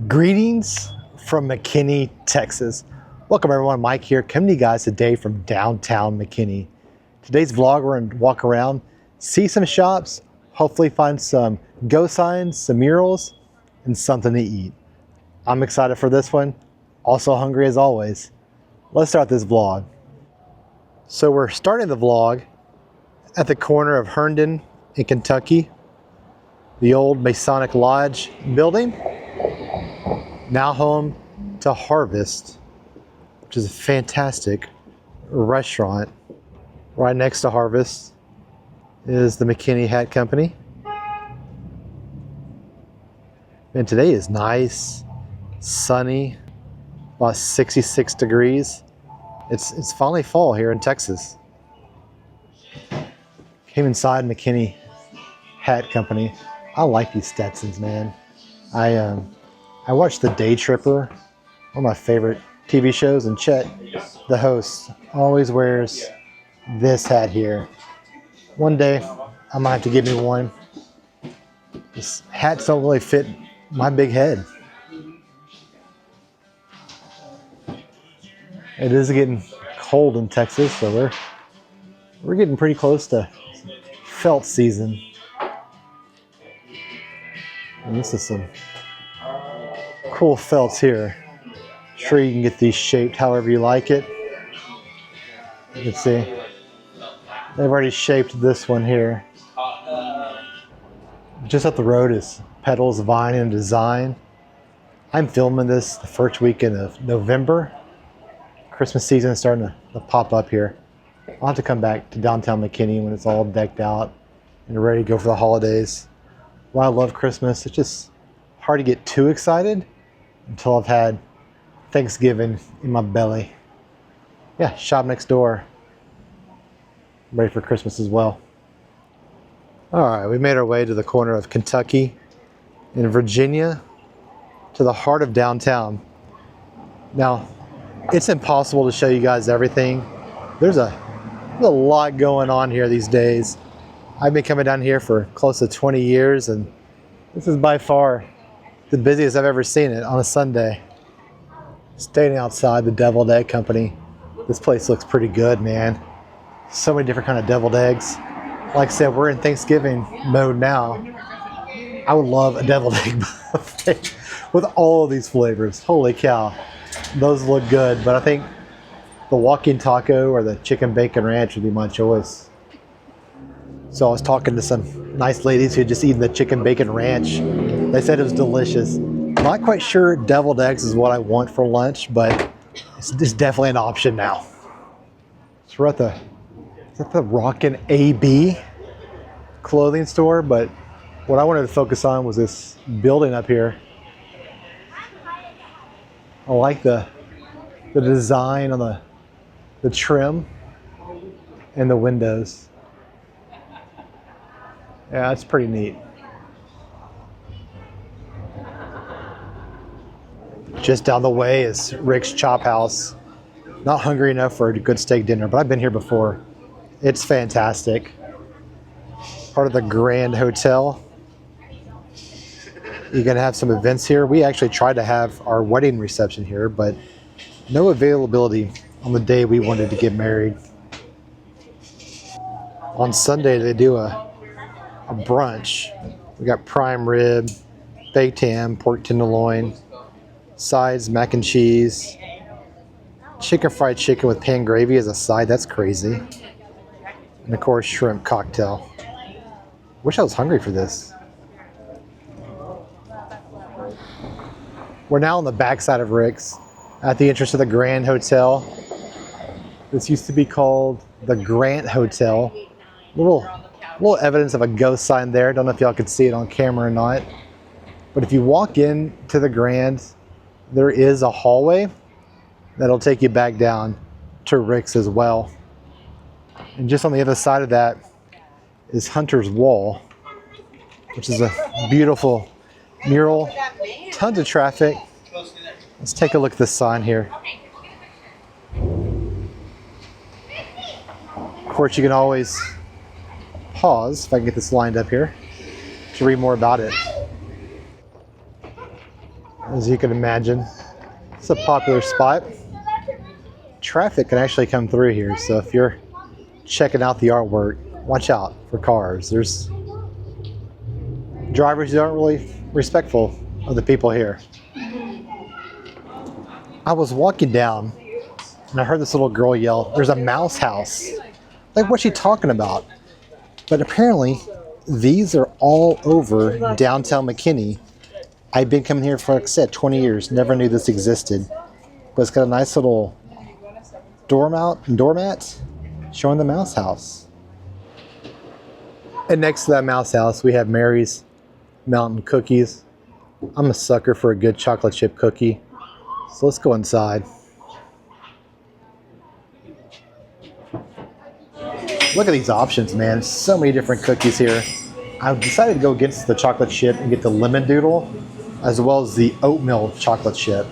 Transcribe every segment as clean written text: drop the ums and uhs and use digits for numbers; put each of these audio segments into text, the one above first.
Greetings from McKinney, Texas. Welcome everyone, Mike here, coming to you guys today from downtown McKinney. Today's vlog, we're going to walk around, see some shops, hopefully find some go signs, some murals, and something to eat. I'm excited for this one, also hungry as always. Let's start this vlog. So we're starting the vlog at the corner of Herndon in Kentucky, the old Masonic Lodge building. Now home to Harvest, which is a fantastic restaurant. Right next to Harvest is the McKinney Hat Company. And today is nice, sunny, about 66 degrees. It's finally fall here in Texas. Came inside McKinney Hat Company. I like these Stetsons, man. I watched The Day Tripper, one of my favorite TV shows, and Chet, the host, always wears this hat here. One day, I might have to get me one. These hats don't really fit my big head. It is getting cold in Texas, so we're getting pretty close to felt season. And this is some cool felts here. Sure, you can get these shaped however you like it. You can see they've already shaped this one here. Just up the road is Petals Vine and Design. I'm filming this the first weekend of November. Christmas season is starting to pop up here. I'll have to come back to downtown McKinney when it's all decked out and ready to go for the holidays. While I love Christmas, it's just hard to get too excited until I've had Thanksgiving in my belly. Yeah, shop next door. Ready for Christmas as well. All right, we made our way to the corner of Kentucky and Virginia to the heart of downtown. Now, it's impossible to show you guys everything. There's a lot going on here these days. I've been coming down here for close to 20 years, and this is by far the busiest I've ever seen it on a Sunday. Standing outside the deviled egg company. This place looks pretty good, man. So many different kind of deviled eggs. Like I said, we're in Thanksgiving mode now. I would love a deviled egg buffet with all of these flavors. Holy cow. Those look good, but I think the walking taco or the chicken bacon ranch would be my choice. So I was talking to some nice ladies who had just eaten the chicken bacon ranch. They said it was delicious. Not quite sure deviled eggs is what I want for lunch, but it's definitely an option now. So we're at the Rockin' AB clothing store, but what I wanted to focus on was this building up here. I like the design on the trim and the windows. Yeah, it's pretty neat. Just down the way is Rick's Chop House. Not hungry enough for a good steak dinner, but I've been here before. It's fantastic. Part of the Grand Hotel. You're gonna have some events here. We actually tried to have our wedding reception here, but no availability on the day we wanted to get married. On Sunday, they do a brunch. We got prime rib, baked ham, pork tenderloin, sides, mac and cheese, chicken fried chicken with pan gravy as a side. That's crazy. And of course, shrimp cocktail. Wish I was hungry for this. We're now on the backside of Rick's at the entrance to the Grand Hotel. This used to be called the Grant Hotel. Little evidence of a ghost sign there. Don't know if y'all could see it on camera or not. But if you walk in to the Grand, there is a hallway that'll take you back down to Rick's as well. And just on the other side of that is Hunter's Wall, which is a beautiful mural. Tons of traffic. Let's take a look at this sign here. Of course, you can always pause, if I can get this lined up here, to read more about it. As you can imagine, it's a popular spot. Traffic can actually come through here, so if you're checking out the artwork, watch out for cars. There's drivers who aren't really respectful of the people here. I was walking down and I heard this little girl yell, "There's a mouse house." Like, what's she talking about? But apparently, these are all over downtown McKinney. I've been coming here for, like I said, 20 years. Never knew this existed. But it's got a nice little doormat showing the mouse house. And next to that mouse house, we have Mary's Mountain Cookies. I'm a sucker for a good chocolate chip cookie. So let's go inside. Look at these options, man. So many different cookies here. I've decided to go against the chocolate chip and get the lemon doodle, as well as the oatmeal chocolate chip.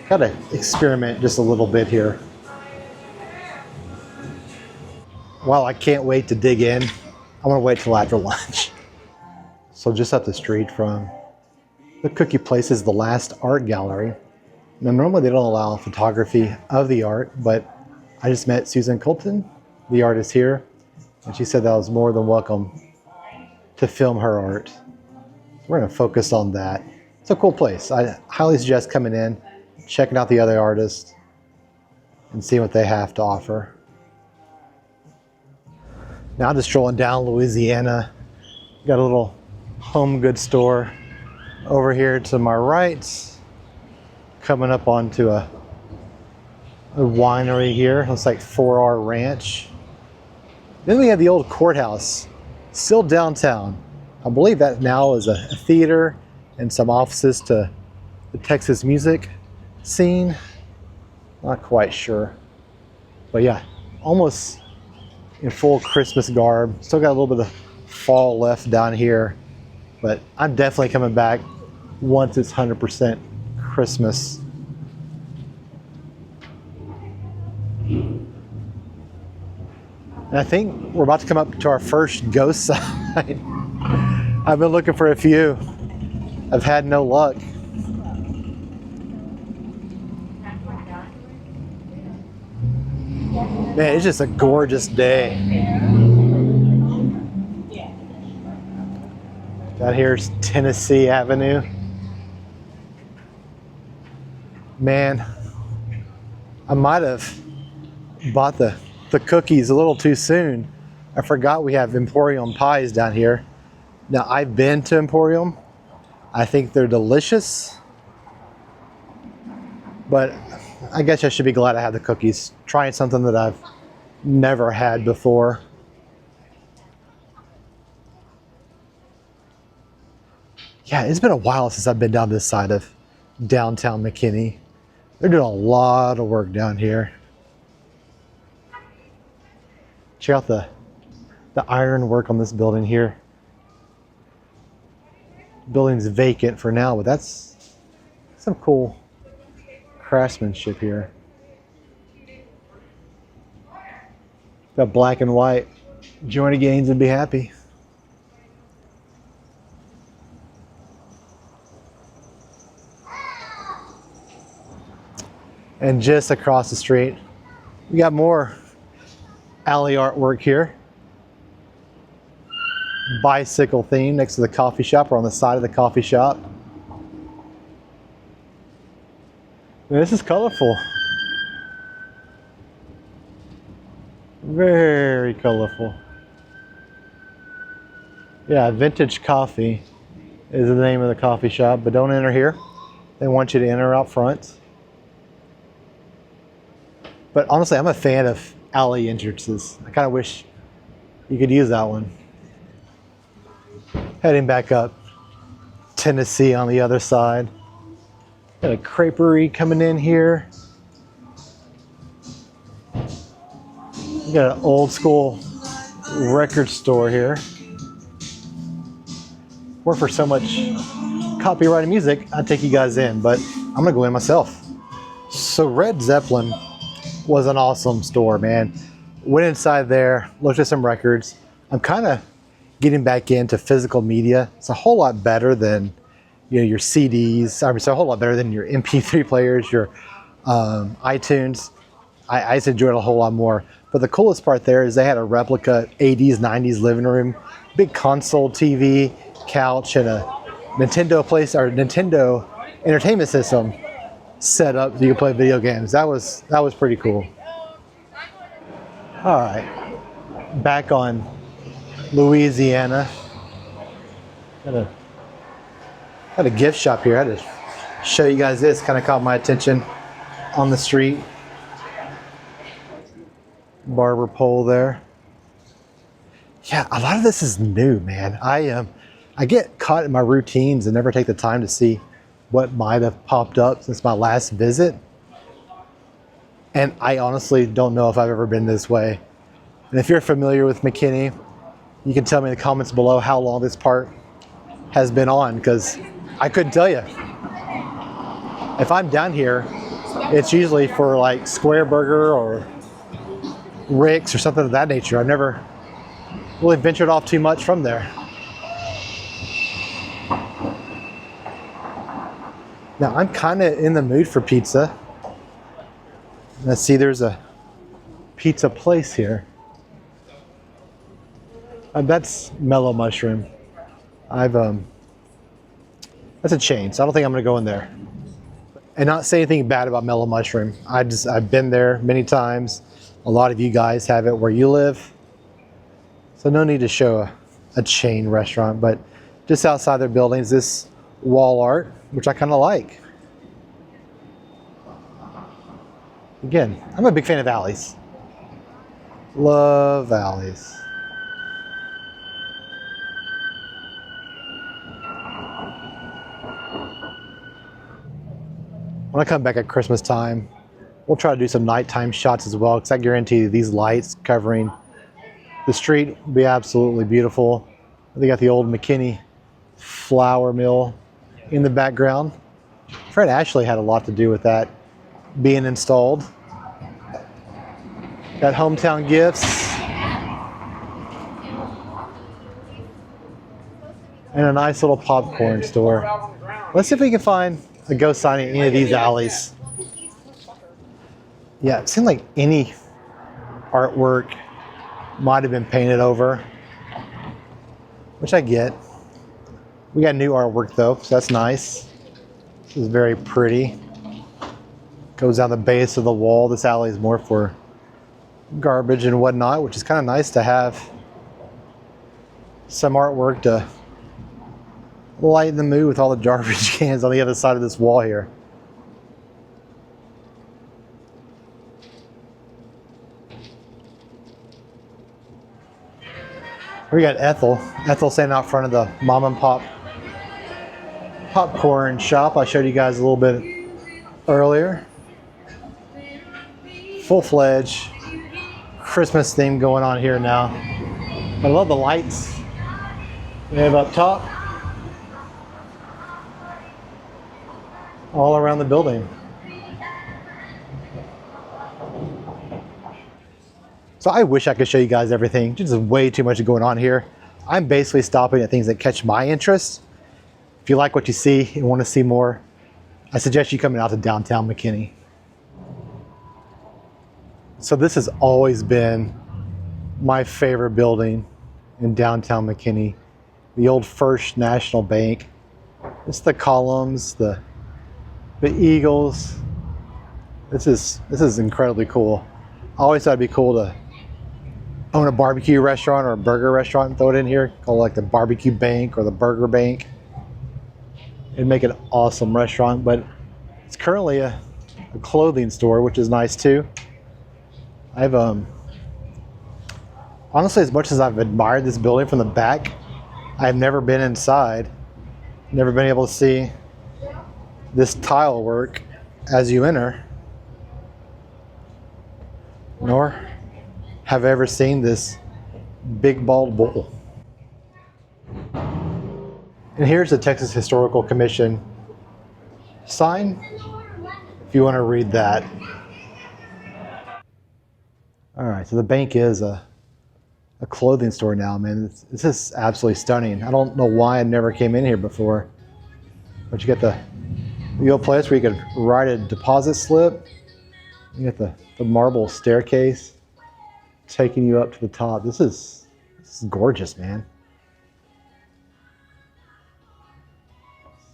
Gotta experiment just a little bit here. Well, I can't wait to dig in. I'm gonna wait till after lunch. So just up the street from the cookie place is the Last Art Gallery. Now normally they don't allow photography of the art, but I just met Susan Colton, the artist here, and she said that I was more than welcome to film her art. So we're gonna focus on that. It's a cool place. I highly suggest coming in, checking out the other artists, and seeing what they have to offer. Now I'm just strolling down Louisiana. Got a little home goods store over here to my right. Coming up onto a winery here. Looks like 4R Ranch. Then we have the old courthouse, still downtown. I believe that now is a theater and some offices to the Texas music scene. Not quite sure. But yeah, almost in full Christmas garb. Still got a little bit of fall left down here, but I'm definitely coming back once it's 100% Christmas. And I think we're about to come up to our first ghost site. I've been looking for a few. I've had no luck. Man, it's just a gorgeous day. Out here's Tennessee Avenue. Man, I might have bought the cookies a little too soon. I forgot we have Emporium pies down here. Now, I've been to Emporium. I think they're delicious. But I guess I should be glad I have the cookies. Trying something that I've never had before. Yeah, it's been a while since I've been down this side of downtown McKinney. They're doing a lot of work down here. Check out the iron work on this building here. Building's vacant for now, but that's some cool craftsmanship here. Got black and white. Johnny Gaines would be happy. And just across the street, we got more alley artwork here. Bicycle theme next to the coffee shop, or on the side of the coffee shop. And this is colorful. Very colorful. Yeah, Vintage Coffee is the name of the coffee shop, but don't enter here. They want you to enter out front. But honestly, I'm a fan of alley entrances. I kind of wish you could use that one. Heading back up Tennessee on the other side. Got a creperie coming in here. We got an old school record store here. Work for so much copyrighted music, I'd take you guys in, but I'm gonna go in myself. So Red Zeppelin was an awesome store, man. Went inside there, looked at some records. I'm kind of getting back into physical media. It's a whole lot better than you know, your CDs. I mean, it's a whole lot better than your MP3 players, your iTunes. I just enjoyed it a whole lot more. But the coolest part there is they had a replica 80s, 90s living room, big console TV, couch, and a Nintendo entertainment system set up so you can play video games. That was pretty cool. All right, back on Louisiana. Got a gift shop here. I had to show you guys this. Kind of caught my attention on the street. Barber pole there. Yeah, a lot of this is new, man. I get caught in my routines and never take the time to see what might have popped up since my last visit. And I honestly don't know if I've ever been this way. And if you're familiar with McKinney, you can tell me in the comments below how long this part has been on, because I couldn't tell you. If I'm down here, it's usually for like Square Burger or Rick's or something of that nature. I've never really ventured off too much from there. Now I'm kind of in the mood for pizza. Let's see, there's a pizza place here. That's Mellow Mushroom. That's a chain, so I don't think I'm gonna go in there. And not say anything bad about Mellow Mushroom. I've been there many times. A lot of you guys have it where you live. So no need to show a chain restaurant, but just outside their buildings, this wall art, which I kind of like. Again, I'm a big fan of alleys. Love alleys. When I come back at Christmas time, we'll try to do some nighttime shots as well, because I guarantee you these lights covering the street will be absolutely beautiful. They got the old McKinney flour mill in the background. Fred Ashley had a lot to do with that being installed. Got hometown gifts. And a nice little popcorn store. Let's see if we can find a ghost sign in any of these alleys. Yeah, it seemed like any artwork might have been painted over, which I get. We got new artwork though, so that's nice. This is very pretty. Goes down the base of the wall. This alley is more for garbage and whatnot, which is kind of nice to have some artwork to lighten the mood with all the garbage cans on the other side of this wall here. We got Ethel standing out front of the mom and pop popcorn shop I showed you guys a little bit earlier. Full-fledged Christmas theme going on here now. I love the lights we have up top, all around the building. So I wish I could show you guys everything. Just way too much going on here. I'm basically stopping at things that catch my interest. If you like what you see and want to see more, I suggest you coming out to Downtown McKinney. So this has always been my favorite building in Downtown McKinney. The old First National Bank. It's the columns, the eagles. This is incredibly cool. I always thought it'd be cool to own a barbecue restaurant or a burger restaurant and throw it in here, called like the Barbecue Bank or the Burger Bank. It'd make an awesome restaurant, but it's currently a clothing store, which is nice too. I've honestly, as much as I've admired this building from the back, I've never been inside, never been able to see this tile work as you enter, nor have I ever seen this big bald bull. And here's the Texas Historical Commission sign, if you want to read that. All right, so the bank is a clothing store now, man. This is absolutely stunning. I don't know why I never came in here before. But you get the old place where you could write a deposit slip. You get the marble staircase taking you up to the top. This is gorgeous, man.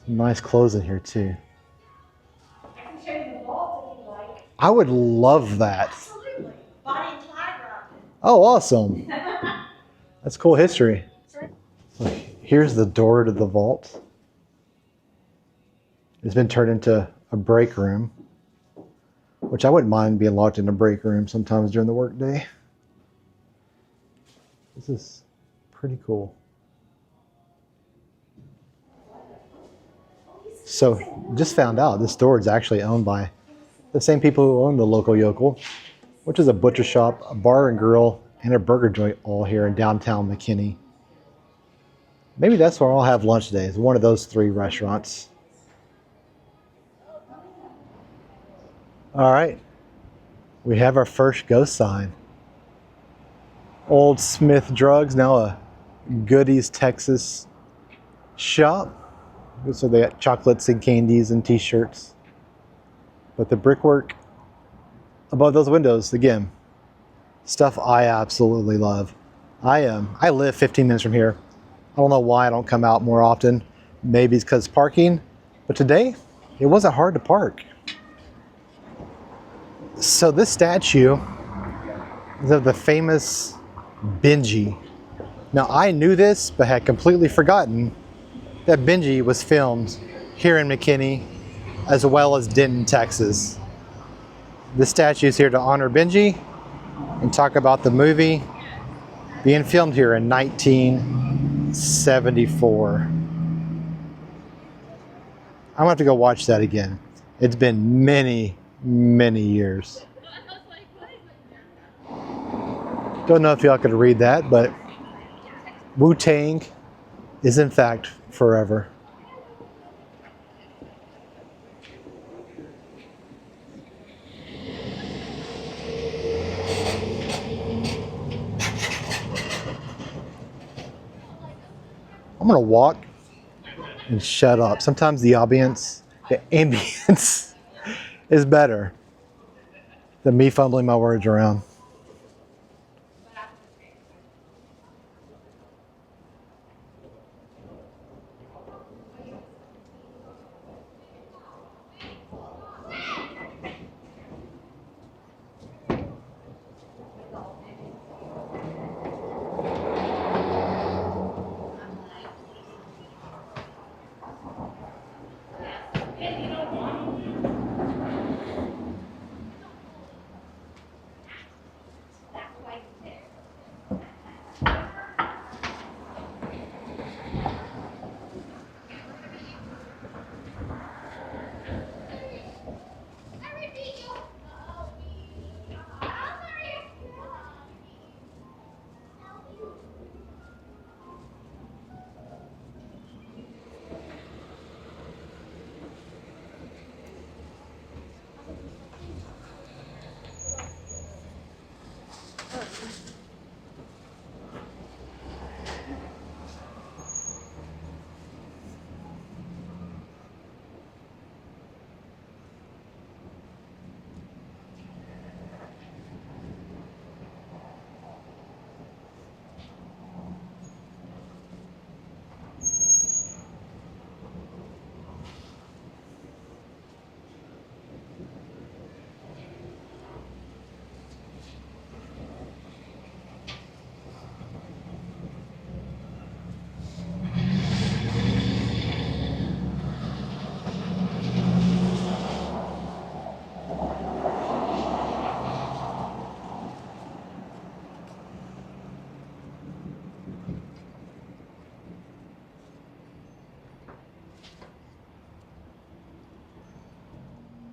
Some nice clothes in here too. I can show you the vault if you like. I would lody that. Absolutely. Bonnie and Clyde rocked it. Oh, awesome. That's cool history. So here's the door to the vault. It's been turned into a break room, which I wouldn't mind being locked in a break room sometimes during the workday. This is pretty cool. So just found out this store is actually owned by the same people who own the local yokel, which is a butcher shop, a bar and grill, and a burger joint all here in downtown McKinney. Maybe that's where I'll have lunch today, is one of those 3 restaurants. All right, we have our first ghost sign. Old Smith Drugs, now a Goodies, Texas shop. So they got chocolates and candies and t-shirts. But the brickwork above those windows, again, stuff I absolutely love. I live 15 minutes from here. I don't know why I don't come out more often. Maybe it's because parking, but today it wasn't hard to park. So this statue is of the famous Benji. Now I knew this, but had completely forgotten that Benji was filmed here in McKinney, as well as Denton, Texas. This statue is here to honor Benji and talk about the movie being filmed here in 1974. I'm gonna have to go watch that again. It's been many, many years. Don't know if y'all could read that, but Wu-Tang is in fact forever. I'm gonna walk and shut up. Sometimes the ambience is better than me fumbling my words around.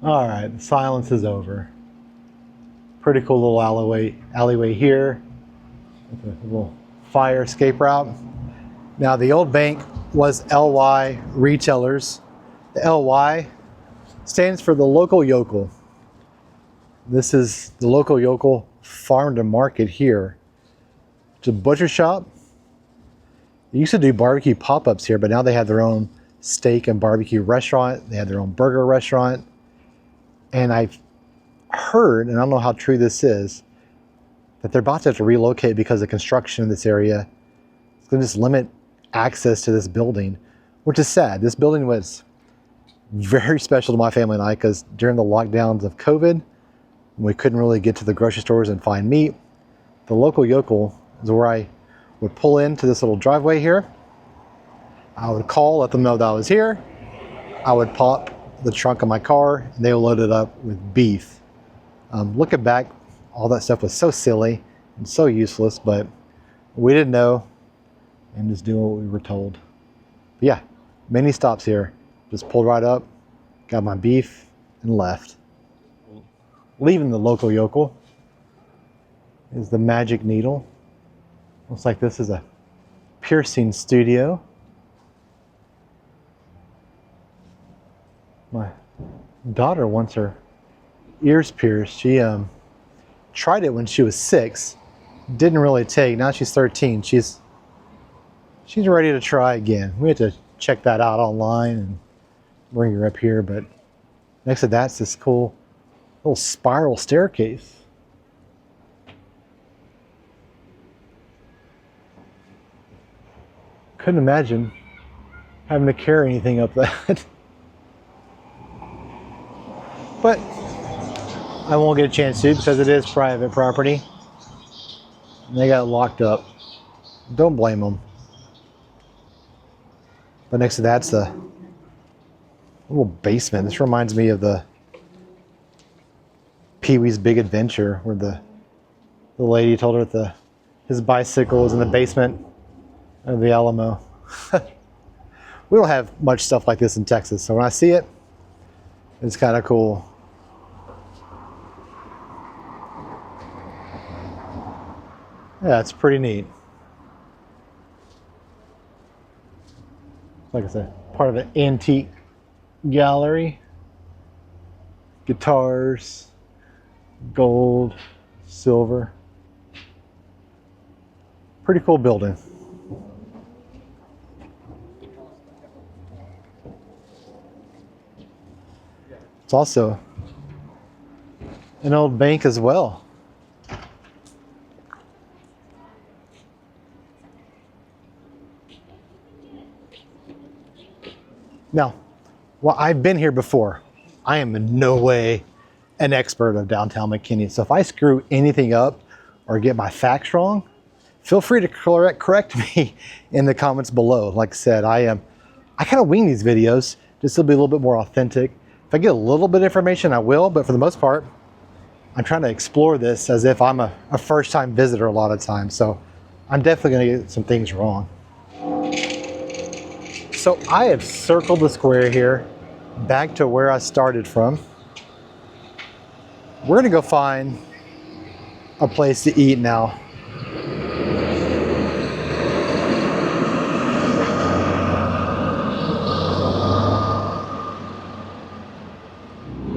All right, the silence is over. Pretty cool little alleyway here with a little fire escape route. Now the old bank was LY Retailers. The LY stands for the local yokel. This is the local yokel farm to market here. It's a butcher shop. They used to do barbecue pop-ups here, but now they have their own steak and barbecue restaurant. They have their own burger restaurant. And I've heard, and I don't know how true this is, that they're about to have to relocate because of construction in this area. It's going to just limit access to this building, which is sad. This building was very special to my family and I because during the lockdowns of COVID, we couldn't really get to the grocery stores and find meat. The local yokel is where I would pull into this little driveway here. I would call, let them know that I was here. I would pop the trunk of my car and they would load it up with beef. Looking back, all that stuff was so silly and so useless, but we didn't know and just doing what we were told. But yeah, many stops here. Just pulled right up, got my beef, and left. Leaving the local yokel is the Magic Needle. Looks like this is a piercing studio. My daughter wants her ears pierced. She tried it when she was 6. Didn't really take. Now she's 13. She's ready to try again. We had to check that out online and bring her up here. But next to that's this cool little spiral staircase. Couldn't imagine having to carry anything up that. But I won't get a chance to because it is private property. And they got it locked up. Don't blame them. But next to that's the little basement. This reminds me of the Pee-wee's Big Adventure where the lady told her that his bicycle was in the basement of the Alamo. We don't have much stuff like this in Texas, so when I see it, it's kind of cool. Yeah, it's pretty neat. Like I said, part of an antique gallery. Guitars, gold, silver. Pretty cool building. It's also an old bank as well. Now, well, I've been here before. I am in no way an expert of Downtown McKinney. So if I screw anything up or get my facts wrong, feel free to correct me in the comments below. Like I said, I kind of wing these videos just to be a little bit more authentic. If I get a little bit of information, I will, but for the most part, I'm trying to explore this as if I'm a first-time visitor a lot of times. So I'm definitely going to get some things wrong. So I have circled the square here back to where I started from. We're going to go find a place to eat now.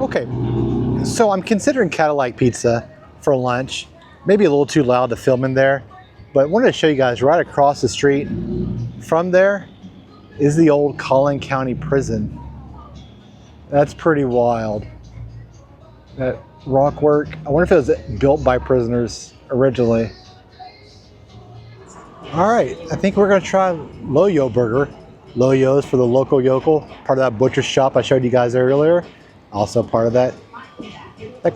Okay, so I'm considering Cadillac Pizza for lunch. Maybe a little too loud to film in there, but I wanted to show you guys right across the street from there is the old Collin County Prison. That's pretty wild. That rock work, I wonder if it was built by prisoners originally. All right, I think we're gonna try LOYO Burger. LOYO's for the local yokel, part of that butcher shop I showed you guys earlier. Also part of that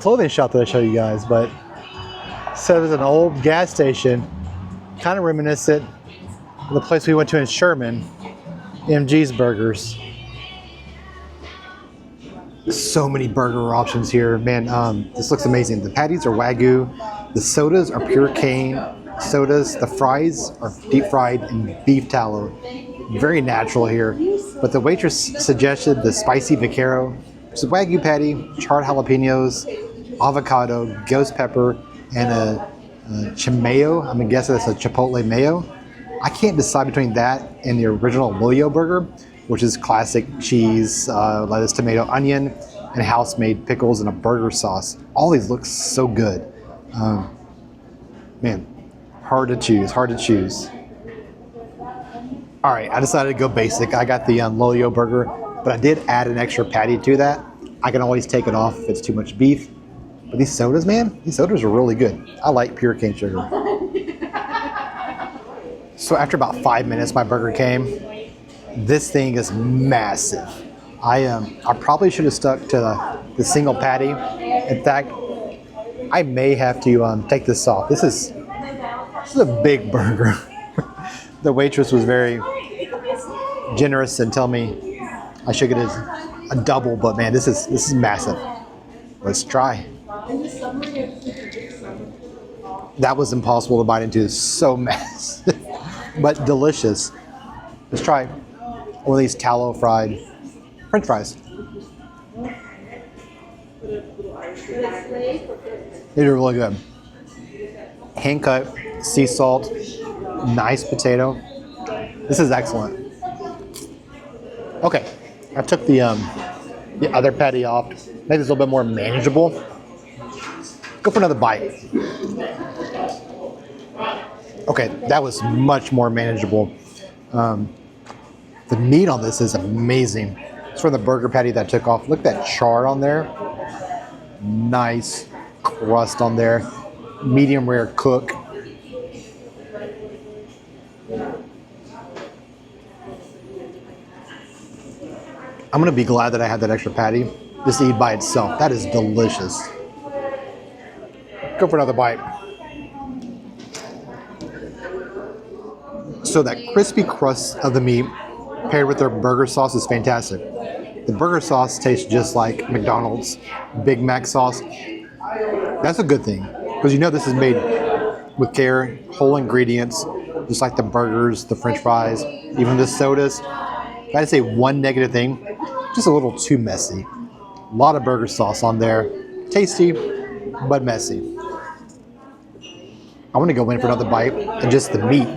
clothing shop that I showed you guys, but so it was an old gas station, kind of reminiscent of the place we went to in Sherman, MG's Burgers. So many burger options here, man. This looks amazing. The patties are Wagyu, the sodas are pure cane sodas, the fries are deep fried in beef tallow. Very natural here, but the waitress suggested the spicy vaquero, which is a Wagyu patty, charred jalapenos, avocado, ghost pepper, and a chimayo. I'm guessing that's a chipotle mayo. I can't decide between that and the original LOYO Burger, which is classic cheese, lettuce, tomato, onion, and house-made pickles and a burger sauce. All these look so good. Man, hard to choose, hard to choose. All right, I decided to go basic. I got the LOYO Burger, but I did add an extra patty to that. I can always take it off if it's too much beef. But these sodas, man, these sodas are really good. I like pure cane sugar. So after about 5 minutes, my burger came. This thing is massive. I probably should have stuck to the single patty. In fact, I may have to take this off. This is a big burger. The waitress was very generous and tell me I should get a double, but man, this is massive. Let's try. That was impossible to bite into. It's so massive, but delicious. Let's try one of these tallow fried French fries. These are really good. Hand cut, sea salt, nice potato. This is excellent. Okay, I took the other patty off. Make this a little bit more manageable. Go for another bite. Okay, that was much more manageable. The meat on this is amazing. It's from the burger patty that I took off. Look at that char on there. Nice crust on there. Medium rare cook. I'm gonna be glad that I had that extra patty just to eat by itself. That is delicious. Go for another bite. So that crispy crust of the meat paired with their burger sauce is fantastic. The burger sauce tastes just like McDonald's Big Mac sauce. That's a good thing, because you know this is made with care, whole ingredients, just like the burgers, the French fries, even the sodas. If I had to say one negative thing, just a little too messy. A lot of burger sauce on there. Tasty, but messy. I want to go in for another bite and just the meat.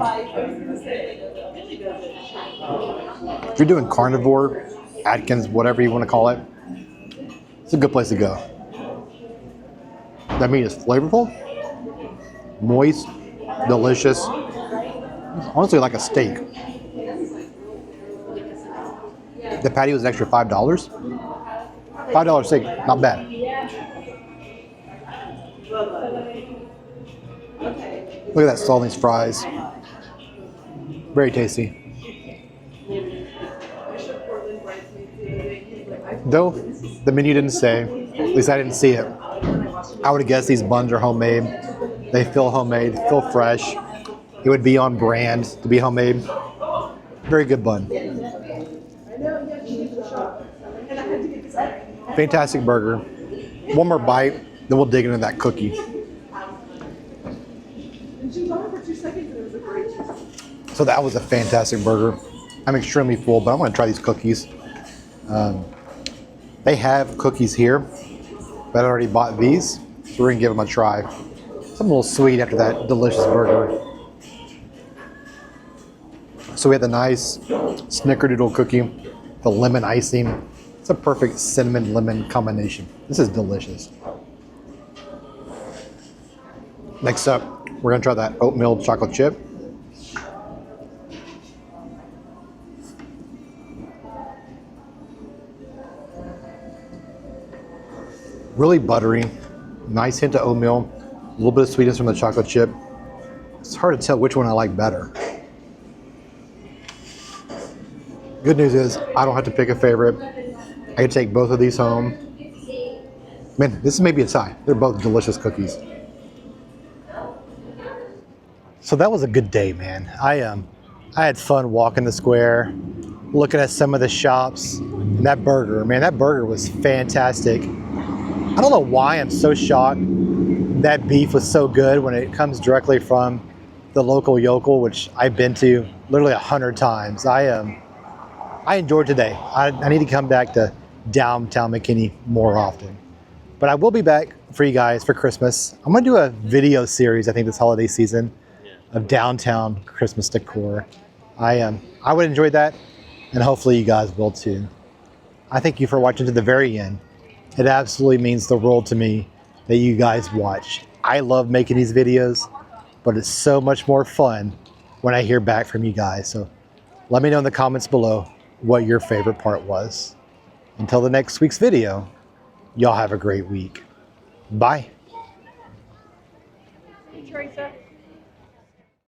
If you're doing carnivore, Atkins, whatever you want to call it, it's a good place to go. That meat is flavorful, moist, delicious. It's honestly like a steak. The patty was an extra $5. $5 steak, not bad. Look at that saltings fries. Very tasty. Though the menu didn't say, at least I didn't see it, I would have guessed these buns are homemade. They feel homemade, feel fresh. It would be on brand to be homemade. Very good bun. Fantastic burger. One more bite, then we'll dig into that cookie. So that was a fantastic burger. I'm extremely full, but I'm going to try these cookies. They have cookies here, but I already bought these, so we're going to give them a try. Something a little sweet after that delicious burger. So we had the nice snickerdoodle cookie, the lemon icing. It's a perfect cinnamon lemon combination. This is delicious. Next up, we're gonna try that oatmeal chocolate chip. Really buttery, nice hint of oatmeal, a little bit of sweetness from the chocolate chip. It's hard to tell which one I like better. Good news is I don't have to pick a favorite. I can take both of these home. Man, this is maybe a tie. They're both delicious cookies. So that was a good day, man. I had fun walking the square, looking at some of the shops, and that burger, man, that burger was fantastic. I don't know why I'm so shocked that beef was so good when it comes directly from the local yokel, which I've been to literally 100 times. I enjoyed today. I need to come back to Downtown McKinney more often. But I will be back for you guys for Christmas. I'm gonna do a video series, I think, this holiday season of downtown Christmas decor. I would enjoy that, and hopefully you guys will too. I thank you for watching to the very end. It absolutely means the world to me that you guys watch. I love making these videos, but it's so much more fun when I hear back from you guys. So Let me know in the comments below what your favorite part was. Until the next week's video, y'all have a great week. Bye. Hey, Teresa.